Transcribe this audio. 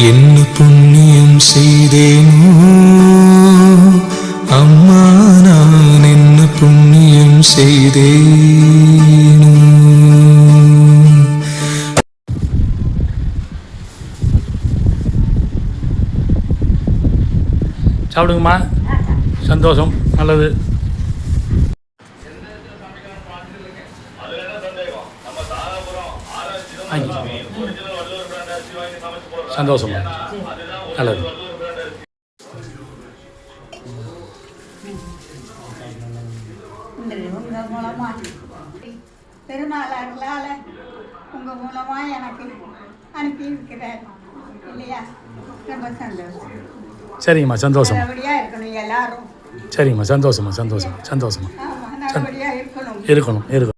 என்ன புண்ணியம் செய்தேனோ அம்மா, நான் என்ன புண்ணியம் செய்தேனோ. சாப்பிடுங்கம்மா, சந்தோஷம், நல்லது. சந்தோஷமா, நல்லது. உங்கள் மூலமா பெருமாளார்களால் உங்கள் மூலமாக எனக்கு அனுப்பி இருக்கிறார் இல்லையா? ரொம்ப சந்தோஷம். சரிங்கம்மா, சந்தோஷம். நல்லபடியாக இருக்கணும் எல்லாரும். சரிங்கம்மா, சந்தோஷமா, சந்தோஷமா, சந்தோஷமா. ஆமாம், நல்லபடியாக இருக்கணும். இருக்கணும்.